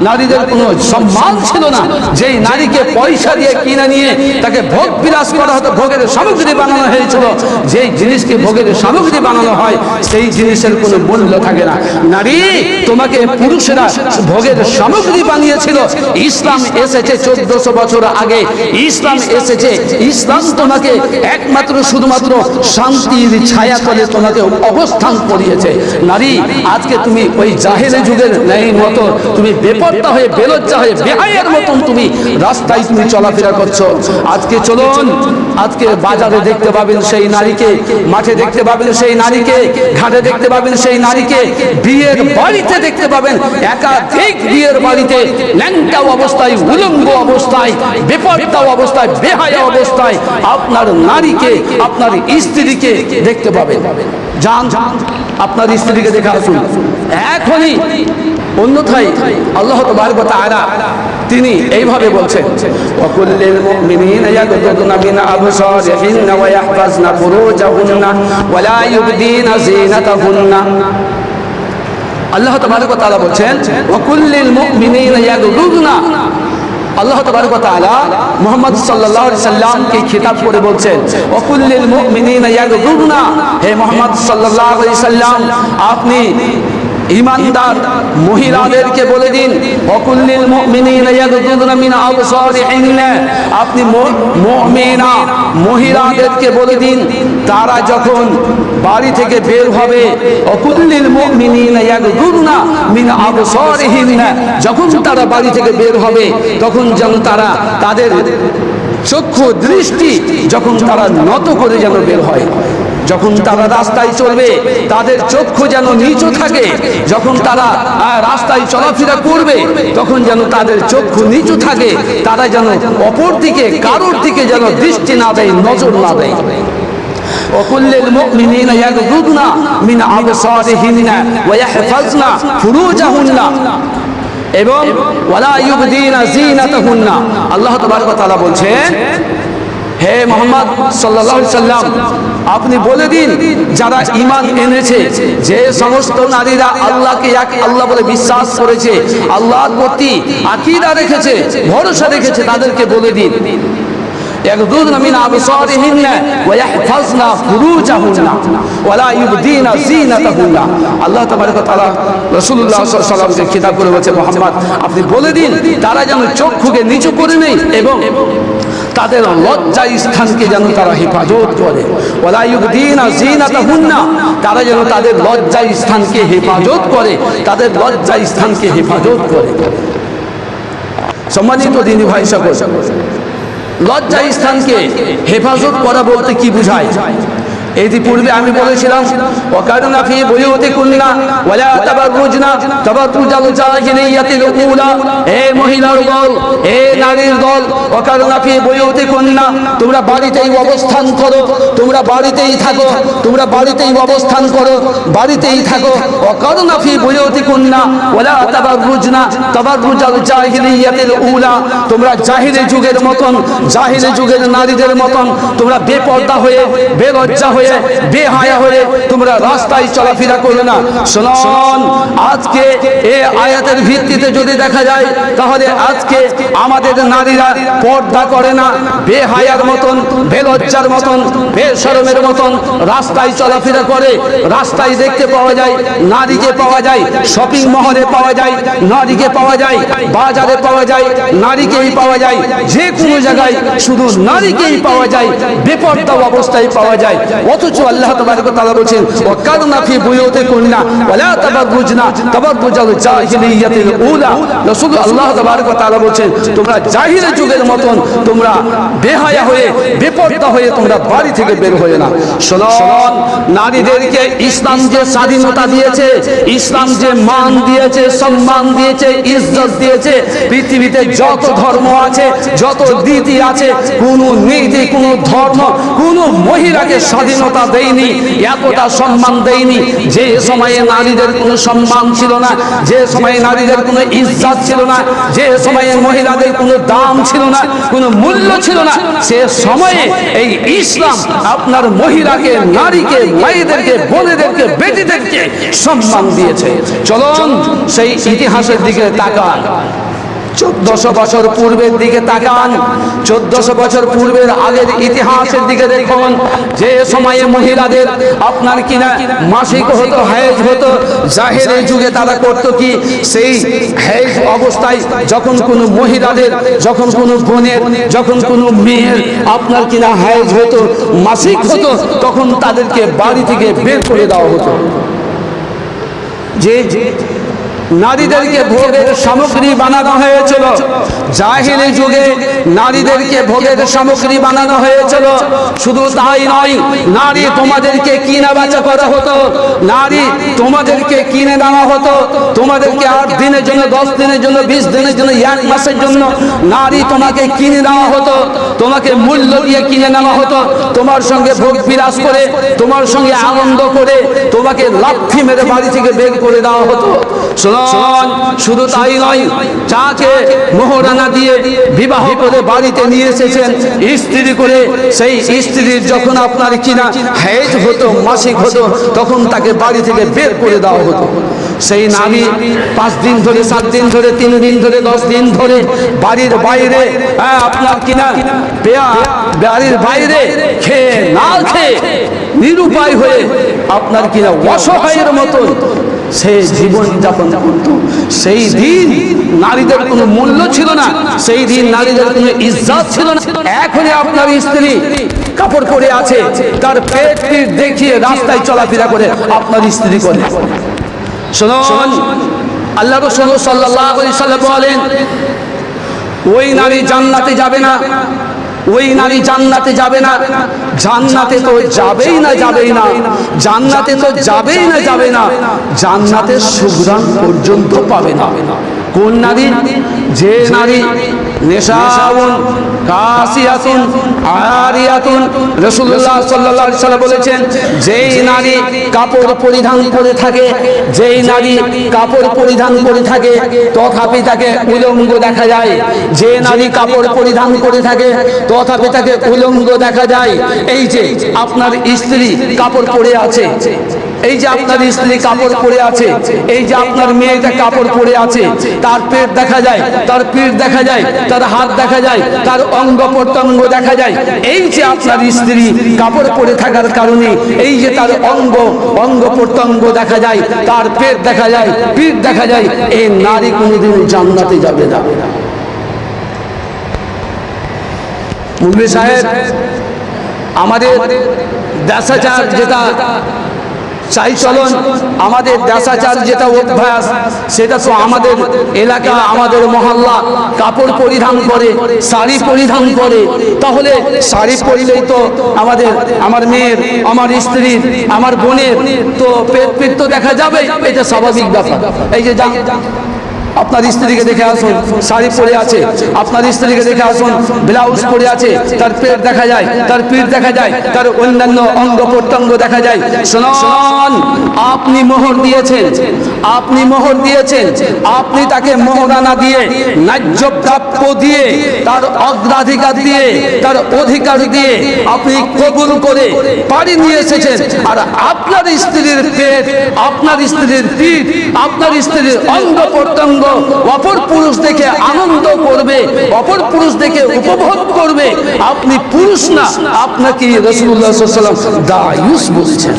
নারীদের কোনো সম্মান ছিল না। যেই নারীকে পয়সা দিয়ে কিনে নিয়ে তাকে ভোগ বিলাস করা হতো, ভোগের সামগ্রী বানানো হয়েছিল, যেই জিনিসকে ভোগের সামগ্রী বানানো হয় সেই জিনিসের কোনো মূল্য থাকে না। নারী তোমাকে পুরুষেরা ভোগের সামগ্রী বানিয়েছিল। ইসলাম এসেছে 1400 বছর আগে, ইসলাম এসেছে, ইসলাম তোমাকে একমাত্র শুধুমাত্র শান্তির ছায়া তলে তোমাকে অবস্থান করিয়েছে। নারী আজকে তুমি ওই জাহেলি যুগের ন্যায় মতো তুমি বেপরদা হয়ে, বেলজ্জা হয়ে, বেহায়ার মতন তুমি রাস্তায় তুমি চলাফেরা করছো। আজকে চলুন, আজকে বাজারে দেখতে পাবেন সেই নারীকে, মাঠে দেখতে পাবেন সেই নারীকে, ঘাটে দেখতে পাবেন সেই নারীকে, বিয়ের বাড়িতে দেখতে পাবেন, একাধিক বিয়ের বাড়িতে ল্যাংটা অবস্থায়, উলঙ্গ অবস্থায়, বেপরদা অবস্থায়, বেহায়া অবস্থায় আপনার নারীকে, আপনার স্ত্রীকে দেখতে পাবেন। যান আপনার স্ত্রীকে দেখে আসুন এখনই। অন্যথায় আল্লাহ তাবারক ওয়া তাআলা তিনি এইভাবে বলছেন, ওয়াকুল্লিল মুমিনিনা ইয়াগদুদনা মিন আবসারিহিন্না ওয়া ইয়াহফাজনা ফুরুজাহুন্না ওয়া লা ইউবদিনা যিনাতাহুন্না। আল্লাহ তাবারক ওয়া তাআলা বলছেন ওয়াকুল্লিল মুমিনিনা ইয়াগদুদনা। আল্লাহ তাবারক ওয়া তাআলা মুহাম্মদ সাল্লাল্লাহু আলাইহি সাল্লামকে খিতাব করে বলছেন ওয়াকুল্লিল মুমিনিনা ইয়াগদুদনা। হে মুহাম্মদ সাল্লাল্লাহু আলাইহি সাল্লাম, আপনি ঈমানদার মহিলাদেরকে বলে দিন ওয়াকুল্লিল মুমিনিনা ইয়াগদুদনা মিন আবসারিহিন্না। আপনি মুমিনা মহিলাদেরকে বলে দিন তারা যখন বাড়ি থেকে বের হবে, ওয়াকুল্লিল মুমিনিনা ইয়াগদুদনা মিন আবসারিহিন্না, যখন তারা বাড়ি থেকে বের হবে তখন যেন তারা তাদের চক্ষু দৃষ্টি যখন তারা নত করে যেন বের হয়। যখন তারা রাস্তায় চলবে তাদের চক্ষু যেন নিচু থাকে, যখন তারা রাস্তায় চলাফেরা করবে তখন যেন তাদের চক্ষু নিচু থাকে, তারা যেন অপর দিকে কারোর দিকে যেন দৃষ্টি না দেয়, নজর না দেয়। ওয়াকুল্লিল মুমিনিনা ইয়াগদুদনা মিন আবসারিহিন্না ওয়া ইয়াহফাজনা ফুরুজাহুন্না এবং ওয়ালা ইউবদিনা যিনাতাহুন্না। আল্লাহ তাবারক ওয়া তাআলা বলছেন, হে মুহাম্মদ সাল্লাল্লাহু আলাইহি সাল্লাম, আপনি বলে দিন যারা ঈমান এনেছে, যে সমস্ত নারীরা আল্লাহকে এক আল্লাহ বলে বিশ্বাস করেছে, আল্লাহর প্রতি আকীদা রেখেছে, ভরসা রেখেছে, তাদেরকে বলে দিন ইয়াগদুদনা মিন আবসারিহিন্না ওয়া ইয়াহফাজনা ফুরুজাহুন্না ওয়া লা ইউবদিনা যিনাতাহুন্না। আল্লাহ তাবারক ওয়া তাআলা রাসূলুল্লাহ সাল্লাল্লাহু আলাইহি ওয়াসাল্লামকে খিতাব করে বলেছে, মুহাম্মদ আপনি বলে দিন তারা যেন চক্ষুকে নিচু করে নেয় এবং তাদের লজ্জা স্থানকে যেন তারা হেফাজত করে। ওয়া লা ইউবদিনা যিনাতাহুন্না, তারা যেন তাদের লজ্জা স্থানকে হেফাজত করে, তাদের লজ্জা স্থানকে হেফাজত করে। সম্মানিত দিনী ভাই সকল, লজ্জা স্থানকে হেফাজত করা বলতে কি বোঝায়? ইতিপূর্বে আমি বলেছিলাম ওয়াকারনা ফি বুয়ুতিকুন্না ওয়ালা তাবাররুজনা তাবাররুজাল জাহিলিয়াতিল উলা। হে মহিলার দল, হে নারীর দল, ওয়াকারনা ফি বুয়ুতিকুন্না, তোমরা বাড়িতেই অবস্থান করো, তোমরা বাড়িতেই থাকো, তোমরা বাড়িতেই অবস্থান করো, বাড়িতেই থাকো। ওয়াকারনা ফি বুয়ুতিকুন্না ওয়ালা তাবাররুজনা তাবাররুজাল জাহিলিয়াতিল উলা। তোমরা জাহিলি যুগের মতন, জাহিলি যুগের নারীদের মতন তোমরা বেপরদা হয়ে, বেলজ্জা হয়ে, বেহায়া হয়ে তোমরা রাস্তায় চলাফেরা করো না। শুনুন, আজকে এই আয়াতের ভিত্তিতে যদি দেখা যায় তাহলে আজকে আমাদের নারীরা পর্দা করে না, বেহায়ার মতন, বেলজ্জার মতন, বেশরমের মতন রাস্তায় চলাফেরা করে। রাস্তায় দেখতে পাওয়া যায়, নারীকে পাওয়া যায়, শপিং মহলে পাওয়া যায়, নারীকে পাওয়া যায়, বাজারে পাওয়া যায়, নারীকেই পাওয়া যায়, যে কোনো জায়গায় শুধু নারীকেই পাওয়া যায়, বেপর্দা অবস্থায় পাওয়া যায়। অথচ আল্লাহ তাবারক ওয়া তাআলা বলেন ওয়াকারনা ফি বুয়ুতিকুন্না ওয়ালা তাবাররুজনা তাবাররুজাল জাহিলিয়াতিল উলা। রাসূল আল্লাহ তাবারক ওয়া তাআলা বলেন তোমরা জাহিলি যুগের মতন তোমরা বেহায়া হয়ে, বেপরদা হয়ে তোমরা বাড়ি থেকে বের হয়ে না। শুনুন, নারীদেরকে ইসলাম যে স্বাধীনতা দিয়েছে, ইসলাম যে মান দিয়েছে, সম্মান দিয়েছে, ইজ্জত দিয়েছে, পৃথিবীতে যত ধর্ম আছে, যত রীতি আছে, কোন নীতি, কোন ধর্ম কোন মহিলাকে স্বাধীন স্বাধীনতা দেয়নি, এতটা সম্মান দেয়নি। যে সময়ে নারীদের কোনো সম্মান ছিল না, যে সময়ে নারীদের কোনো ইজ্জত ছিল না, যে সময়ে মহিলাদের কোনো দাম ছিল না, কোনো মূল্য ছিল না, সে সময়ে এই ইসলাম আপনার মহিলাকে, নারীকে, মায়েদেরকে, বোনেদেরকে, বেটিদেরকে সম্মান দিয়েছে। চলুন সেই ইতিহাসের দিকে তাকান। 1400 বছর পূর্বের দিকে তাকান, 1400 বছর পূর্বের আগের ইতিহাসের দিকে দেখুন। যে সময়ে মহিলাদের আপনার কিনা মাসিক হতো, হায়েজ হতো, জাহেরি যুগে তারা করতো কি, সেই হায়েজ অবস্থায় যখন কোনো মহিলাদের, যখন কোনো বোনের, যখন কোনো মেয়ের আপনার কিনা হায়েজ হতো, মাসিক হতো, তখন তাদেরকে বাড়ি থেকে বের করে দেওয়া হতো। যে নারীদেরকে ভোগের সামগ্রী বানানো হয়েছিল, জাহিলি যুগে নারীদেরকে ভোগের সামগ্রী বানানো হয়েছিল। শুধু তাই নয়, নারী তোমাদেরকে কিনা বেচা করা হতো, নারী তোমাদেরকে কিনে নেওয়া হতো, তোমাদেরকে 8 দিনের জন্য, 10 দিনের জন্য, 20 দিনের জন্য, 1 মাসের জন্য নারী তোমাকে কিনে নেওয়া হতো, তোমাকে মূল্য দিয়ে কিনে নেওয়া হতো, তোমার সঙ্গে ভোগ বিলাস করে, তোমার সঙ্গে আনন্দ করে তোমাকে লাথি মেরে বাড়ি থেকে বের করে দেওয়া হতো। শুধু তাই নয়, যাকে মোহরানা দিয়ে বিবাহ করে বাড়িতে নিয়ে এসেছেন স্ত্রী করে, সেই স্ত্রীর যখন আপনার কিনা হায়েজ হতো, মাসিক হতো, তখন তাকে বাড়ি থেকে বের করে দেওয়া হতো। সেই নারী 5 দিন ধরে, 7 দিন ধরে, 3 দিন ধরে, 10 দিন ধরে বাড়ির বাইরে আপনার কিনা বাড়ির বাইরে খেয়ে না খেয়ে নিরুপায় হয়ে আপনার কিনা অসহায়ের মতন সে জীবন যাপন করত। সেই দিন নারীদের কোনো মূল্য ছিল না, সেই দিন নারীদের কোনো ইজ্জত ছিল না। এখনই আপনার স্ত্রী কাপড় পরে আছে, তার পেট পিঠ দেখিয়ে রাস্তায় চলাফেরা করে আপনার স্ত্রী করে। শুনুন, আল্লাহ রাসূল সাল্লাল্লাহু আলাইহি সাল্লাম বলেন, ওই নারী জান্নাতে যাবে না, ওই নারী জান্নাতে যাবে না, জান্নাতে তো যাবেই না, যাবেই না, জান্নাতে তো যাবেই না, যাবে না, জান্নাতের সুঘ্রাণ পর্যন্ত পাবে না। কোন নারী? যে নারী নেশাউন কাসিয়াতুন আরিয়াতুন, রাসূলুল্লাহ সাল্লাল্লাহু আলাইহি সাল্লাম বলেছেন, যেই নারী কাপড় পরিধান করে থাকে, যেই নারী কাপড় পরিধান করে থাকে তথাপি তাকে উলঙ্গ দেখা যায়। যে নারী কাপড় পরিধান করে থাকে তথাপি তাকে উলঙ্গ দেখা যায়। এই যে আপনার স্ত্রী কাপড় পরে আছে, এই যে আপনার স্ত্রী কাপড় পরে আছে, এই যে আপনার মেয়েটা কাপড় পরে আছে, তার পেট দেখা যায়, তার পিঠ দেখা যায়, তার হাত দেখা যায়, তার অঙ্গ প্রত্যঙ্গ দেখা যায়। এই যে আপনার স্ত্রী কাপড় পরে থাকার কারণে এই যে তার অঙ্গ প্রত্যঙ্গ দেখা যায়, তার পেট দেখা যায়, পিঠ দেখা যায়, এই নারী কোনোদিন জান্নাতে যাবে না। মুফতি সাহেব, আমাদের দেশাচার যেটা চাই চলন, আমাদের দেশাচার যেটা অভ্যাস, সেটা তো আমাদের এলাকা, আমাদের মহল্লা কাপড় পরিধান করে, শাড়ি পরিধান করে। তাহলে শাড়ি পরলেই তো আমার মেয়ের, আমার স্ত্রীর, আমার বোনের তো পেট পিঠ তো দেখা যাবে, এটা স্বাভাবিক ব্যাপার। এই যে আপনার স্ত্রীকে দেখে আসুন, শাড়ি পরে আছে, আপনার স্ত্রীকে দেখে আসুন, ব্লাউজ পরে আছে, তার পেট দেখা যায়, তার পিঠ দেখা যায়, তার অন্যান্য অঙ্গ প্রত্যঙ্গ দেখা যায়। শুনুন, আপনি মোহর দিয়েছেন, আপনি মোহর দিয়েছেন, আপনি তাকে মোহরানা দিয়ে, ন্যায্য প্রাপ্য দিয়ে, তার অগ্রাধিকার দিয়ে, তার অধিকার দিয়ে আপনি কবুল করে বাড়ি নিয়ে এসেছেন। আর আপনার স্ত্রীর পেট, আপনার স্ত্রীর পিঠ, আপনার স্ত্রীর অঙ্গ প্রত্যঙ্গ অপর পুরুষ দেখে আনন্দ করবে, অপর পুরুষ দেখে উপভোগ করবে। আপনি পুরুষ না, আপনাকে রাসূলুল্লাহ সাল্লাল্লাহু আলাইহি ওয়াসাল্লাম দায়ুস বলেছেন।